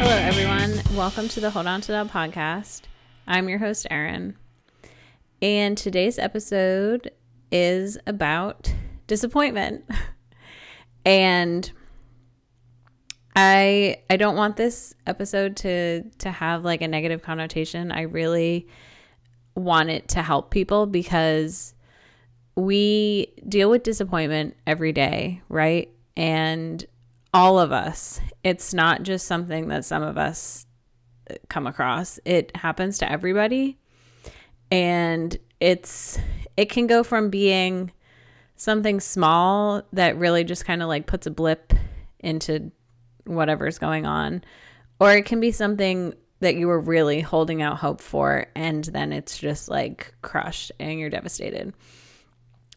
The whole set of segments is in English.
Hello, everyone. Welcome to the Hold On to That podcast. I'm your host, Erin. And today's episode is about disappointment. And I don't want this episode to have like a negative connotation. I really want it to help people because we deal with disappointment every day, right? And all of us. It's not just something that some of us come across. It happens to everybody. And it can go from being something small that really just kind of like puts a blip into whatever's going on, or it can be something that you were really holding out hope for, and then it's just like crushed and you're devastated.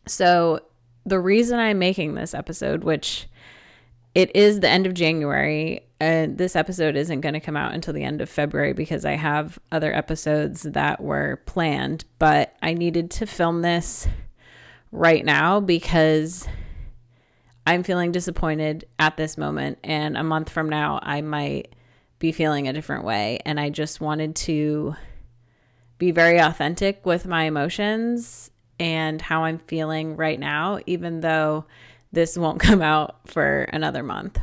So the reason I'm making this episode, which it is the end of January, this episode isn't going to come out until the end of February because I have other episodes that were planned, but I needed to film this right now because I'm feeling disappointed at this moment, and a month from now I might be feeling a different way, and I just wanted to be very authentic with my emotions and how I'm feeling right now, even though this won't come out for another month.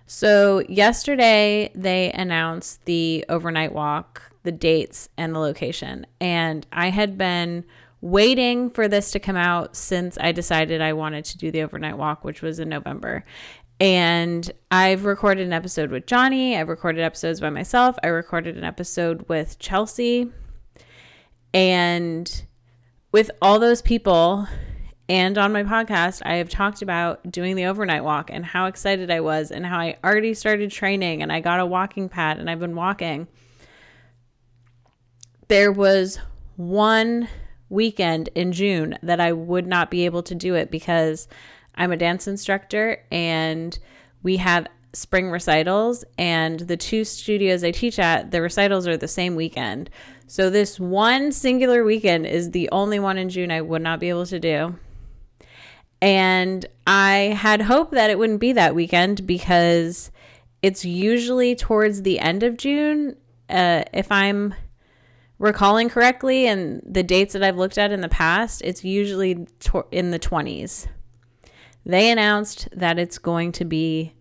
So yesterday they announced the overnight walk, the dates, and the location. And I had been waiting for this to come out since I decided I wanted to do the overnight walk, which was in November. And I've recorded an episode with Johnny. I've recorded episodes by myself. I recorded an episode with Chelsea. And with all those people, and on my podcast, I have talked about doing the overnight walk and how excited I was and how I already started training and I got a walking pad and I've been walking. There was one weekend in June that I would not be able to do it because I'm a dance instructor and we have spring recitals, and the two studios I teach at, the recitals are the same weekend. So this one singular weekend is the only one in June I would not be able to do. And I had hoped that it wouldn't be that weekend because it's usually towards the end of June, if I'm recalling correctly, and the dates that I've looked at in the past, it's usually in the 20s. They announced that it's going to be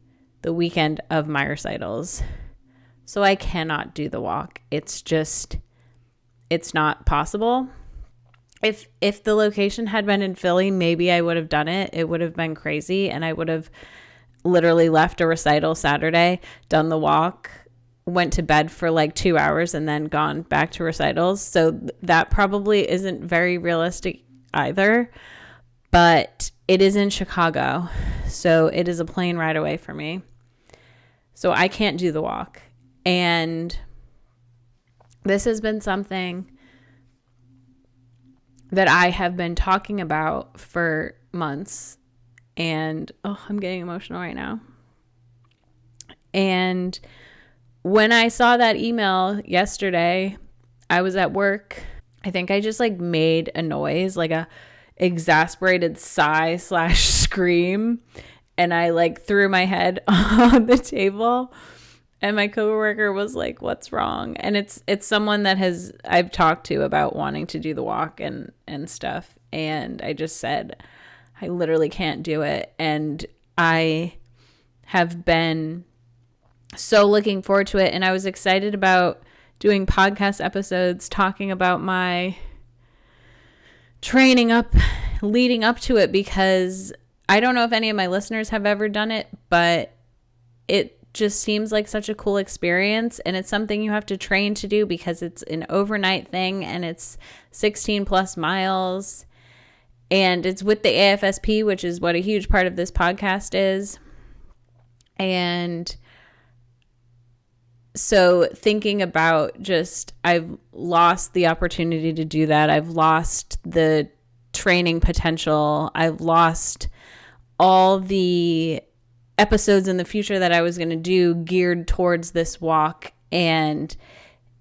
the weekend of my recitals. So I cannot do the walk. It's not possible. If the location had been in Philly, maybe I would have done it. It would have been crazy, and I would have literally left a recital Saturday, done the walk, went to bed for like 2 hours, and then gone back to recitals. So that probably isn't very realistic either, but it is in Chicago, so it is a plane ride away for me. So I can't do the walk, and this has been something that I have been talking about for months, and I'm getting emotional right now. And when I saw that email yesterday, I was at work. I think I just like made a noise, like a exasperated sigh / scream, and I like threw my head on the table. And my coworker was like, "What's wrong?" And it's someone that I've talked to about wanting to do the walk and stuff. And I just said, I literally can't do it. And I have been so looking forward to it. And I was excited about doing podcast episodes talking about my training leading up to it, because I don't know if any of my listeners have ever done it, but it just seems like such a cool experience, and it's something you have to train to do because it's an overnight thing and it's 16 plus miles, and it's with the AFSP, which is what a huge part of this podcast is. And so thinking about I've lost the opportunity to do that. I've lost the training potential. I've lost all the episodes in the future that I was going to do geared towards this walk, and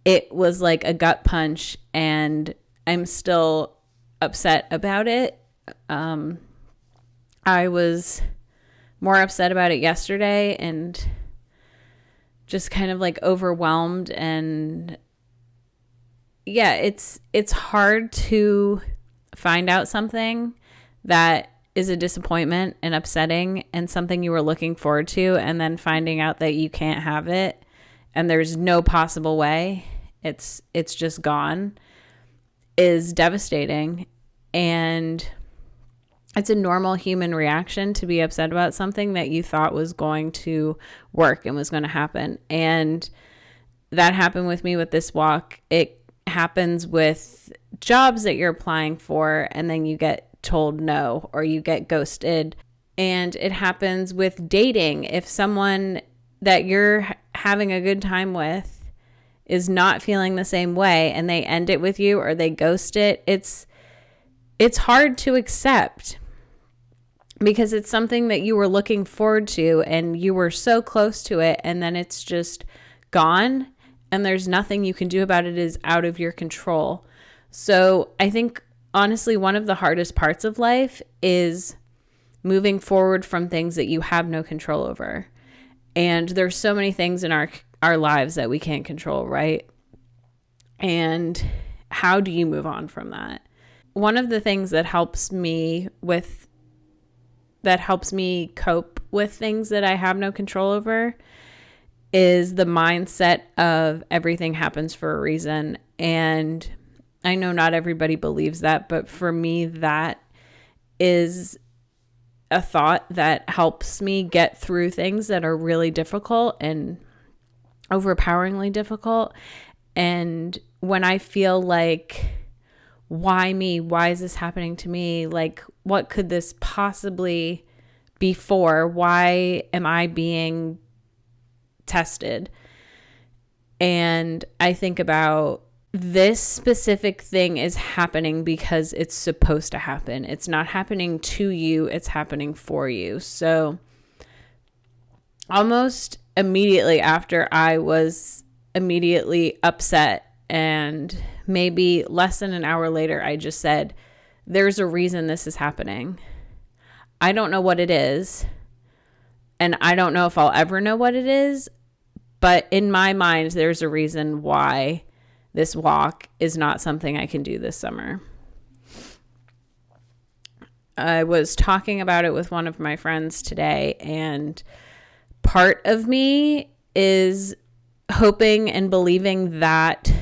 it was like a gut punch, and I'm still upset about it. I was more upset about it yesterday, and just kind of like overwhelmed. And yeah, it's hard to find out something that is a disappointment and upsetting and something you were looking forward to, and then finding out that you can't have it and there's no possible way, it's just gone, is devastating. And it's a normal human reaction to be upset about something that you thought was going to work and was going to happen. And that happened with me with this walk. It happens with jobs that you're applying for and then you get told no, or you get ghosted. And it happens with dating. If someone that you're having a good time with is not feeling the same way and they end it with you or they ghost it, it's hard to accept, because it's something that you were looking forward to and you were so close to it, and then it's just gone and there's nothing you can do about it. It is out of your control. So I think honestly, one of the hardest parts of life is moving forward from things that you have no control over. And there's so many things in our lives that we can't control, right? And how do you move on from that? One of the things that helps me cope with things that I have no control over is the mindset of everything happens for a reason. And I know not everybody believes that, but for me, that is a thought that helps me get through things that are really difficult and overpoweringly difficult. And when I feel like, why me? Why is this happening to me? Like, what could this possibly be for? Why am I being tested? And I think about, this specific thing is happening because it's supposed to happen. It's not happening to you, it's happening for you. So almost immediately after I was immediately upset, and maybe less than an hour later, I just said, there's a reason this is happening. I don't know what it is, and I don't know if I'll ever know what it is, but in my mind, there's a reason why this walk is not something I can do this summer. I was talking about it with one of my friends today, and part of me is hoping and believing that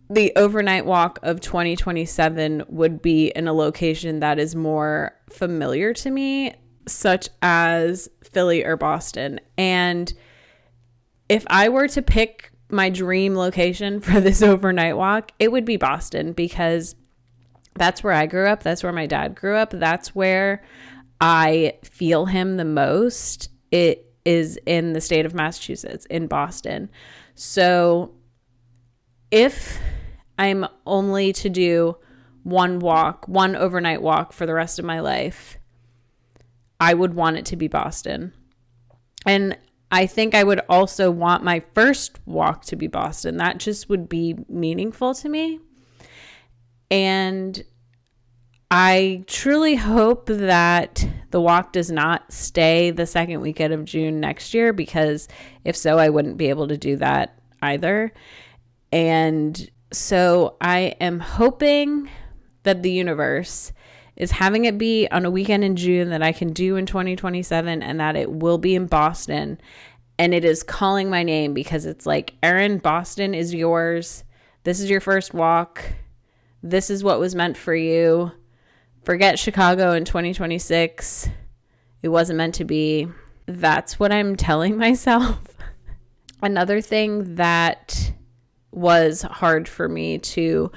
the overnight walk of 2027 would be in a location that is more familiar to me, such as Philly or Boston. And if I were to pick my dream location for this overnight walk, it would be Boston, because that's where I grew up. That's where my dad grew up. That's where I feel him the most. It is in the state of Massachusetts, in Boston. So if I'm only to do one overnight walk for the rest of my life, I would want it to be Boston. And I think I would also want my first walk to be Boston. That just would be meaningful to me. And I truly hope that the walk does not stay the second weekend of June next year, because if so, I wouldn't be able to do that either. And so I am hoping that the universe is having it be on a weekend in June that I can do in 2027, and that it will be in Boston. And it is calling my name, because it's like, Erin, Boston is yours. This is your first walk. This is what was meant for you. Forget Chicago in 2026. It wasn't meant to be. That's what I'm telling myself. Another thing that was hard for me to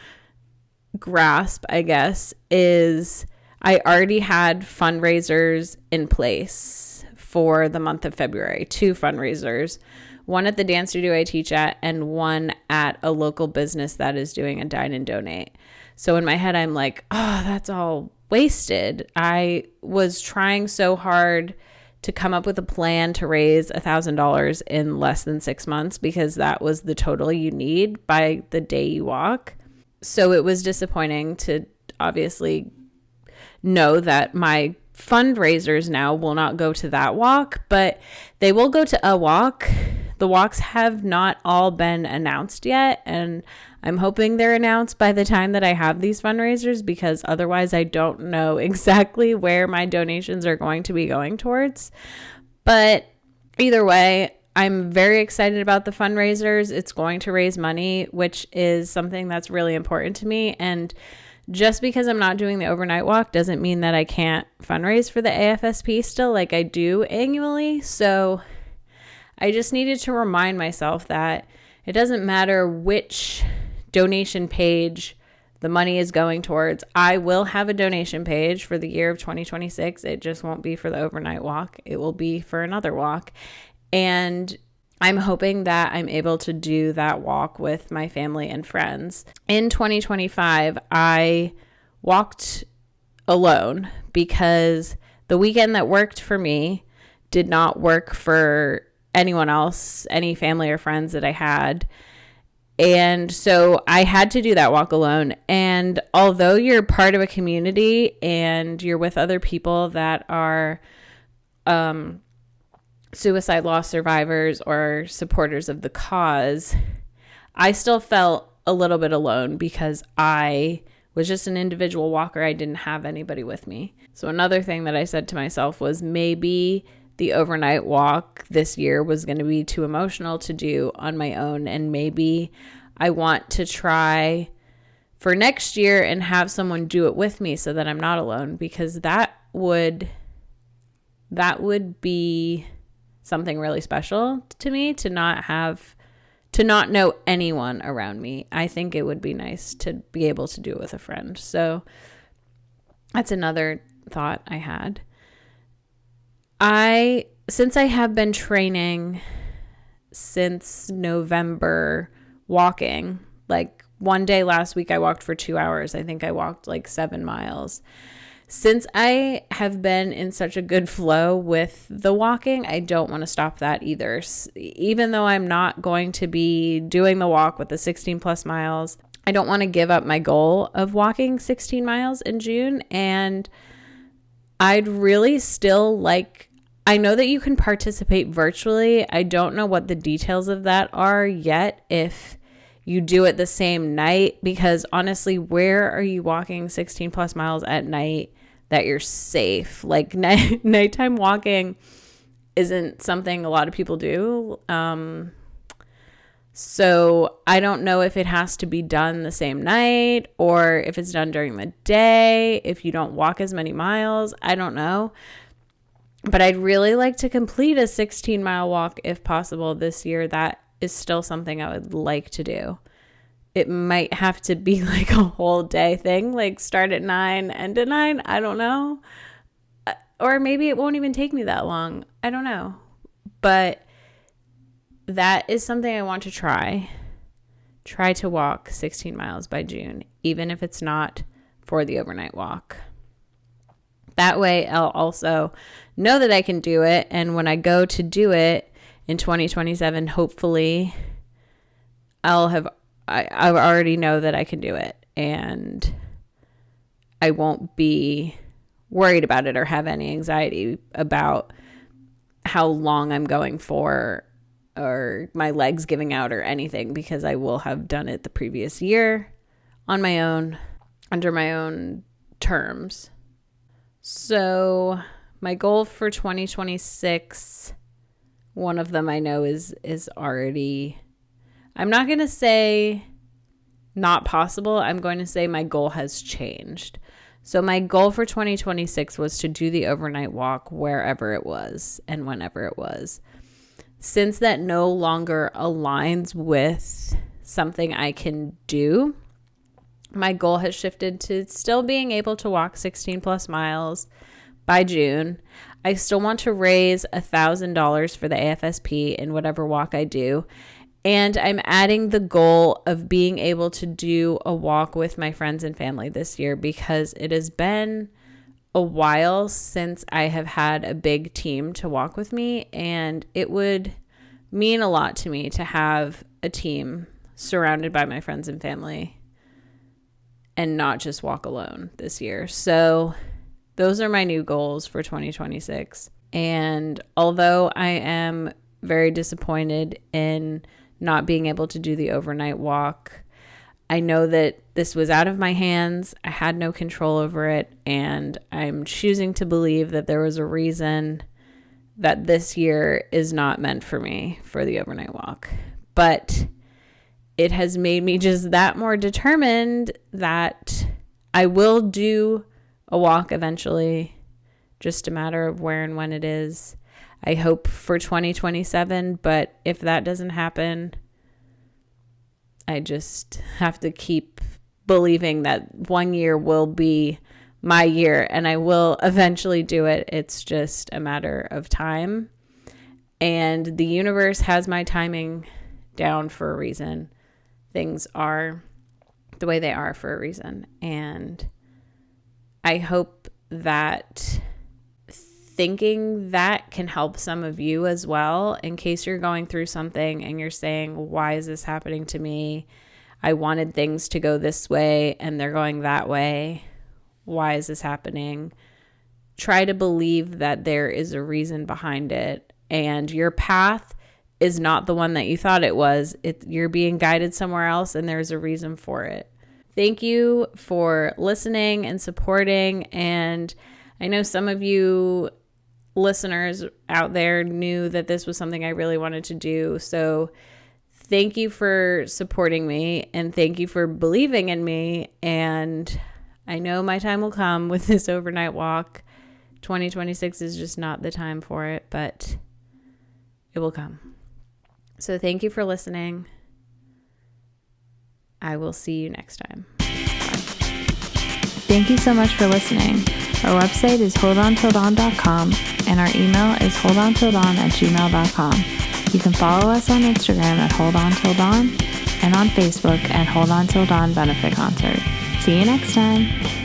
grasp, I guess, is I already had fundraisers in place for the month of February, 2 fundraisers, one at the dance studio I teach at and one at a local business that is doing a dine and donate. So in my head, I'm like, oh, that's all wasted. I was trying so hard to come up with a plan to raise $1,000 in less than 6 months, because that was the total you need by the day you walk. So it was disappointing to obviously know that my fundraisers now will not go to that walk, but they will go to a walk. The walks have not all been announced yet, and I'm hoping they're announced by the time that I have these fundraisers, because otherwise I don't know exactly where my donations are going to be going towards. But either way, I'm very excited about the fundraisers. It's going to raise money, which is something that's really important to me. And just because I'm not doing the overnight walk doesn't mean that I can't fundraise for the AFSP still, like I do annually. So I just needed to remind myself that it doesn't matter which donation page the money is going towards. I will have a donation page for the year of 2026. It just won't be for the overnight walk. It will be for another walk. And I'm hoping that I'm able to do that walk with my family and friends. In 2025, I walked alone because the weekend that worked for me did not work for anyone else, any family or friends that I had. And so I had to do that walk alone. And although you're part of a community and you're with other people that are suicide loss survivors or supporters of the cause, I still felt a little bit alone because I was just an individual walker. I didn't have anybody with me. So another thing that I said to myself was maybe the overnight walk this year was going to be too emotional to do on my own. And maybe I want to try for next year and have someone do it with me so that I'm not alone, because that would be something really special to me, to not know anyone around me. I think it would be nice to be able to do it with a friend. So that's another thought I had. Since I have been training since November walking, like one day last week I walked for 2 hours. I think I walked like 7 miles. Since I have been in such a good flow with the walking, I don't want to stop that either. Even though I'm not going to be doing the walk with the 16 plus miles, I don't want to give up my goal of walking 16 miles in June. And I'd really still like, I know that you can participate virtually. I don't know what the details of that are yet, if you do it the same night, because honestly, where are you walking 16 plus miles at night that you're safe? Like nighttime walking isn't something a lot of people do. So I don't know if it has to be done the same night or if it's done during the day, if you don't walk as many miles. I don't know. But I'd really like to complete a 16-mile walk if possible this year. That is still something I would like to do. It might have to be like a whole day thing, like start at 9, end at 9. I don't know. Or maybe it won't even take me that long. I don't know. But that is something I want to try. Try to walk 16 miles by June, even if it's not for the overnight walk. That way I'll also know that I can do it. And when I go to do it in 2027, hopefully I already know that I can do it, and I won't be worried about it or have any anxiety about how long I'm going for or my legs giving out or anything, because I will have done it the previous year on my own, under my own terms. So my goal for 2026, one of them I know is already, I'm not going to say not possible. I'm going to say my goal has changed. So my goal for 2026 was to do the overnight walk wherever it was and whenever it was. Since that no longer aligns with something I can do, my goal has shifted to still being able to walk 16 plus miles by June. I still want to raise $1,000 for the AFSP in whatever walk I do. And I'm adding the goal of being able to do a walk with my friends and family this year, because it has been a while since I have had a big team to walk with me, and it would mean a lot to me to have a team surrounded by my friends and family and not just walk alone this year. So those are my new goals for 2026. And although I am very disappointed in not being able to do the overnight walk, I know that this was out of my hands. I had no control over it. And I'm choosing to believe that there was a reason that this year is not meant for me for the overnight walk. But it has made me just that more determined that I will do a walk eventually, just a matter of where and when it is. I hope for 2027, but if that doesn't happen, I just have to keep believing that one year will be my year and I will eventually do it. It's just a matter of time. And the universe has my timing down for a reason. Things are the way they are for a reason. And I hope that thinking that can help some of you as well, in case you're going through something and you're saying, why is this happening to me? I wanted things to go this way and they're going that way. Why is this happening? Try to believe that there is a reason behind it, and your path is not the one that you thought it was. You're being guided somewhere else, and there's a reason for it. Thank you for listening and supporting. And I know some of you listeners out there knew that this was something I really wanted to do. So thank you for supporting me, and thank you for believing in me. And I know my time will come with this overnight walk. 2026 is just not the time for it, but it will come. So thank you for listening. I will see you next time. Bye. Thank you so much for listening. Our website is holdontildawn.com and our email is holdontildawn@gmail.com. You can follow us on Instagram at holdontildawn and on Facebook at Hold On Till Dawn Benefit Concert. See you next time.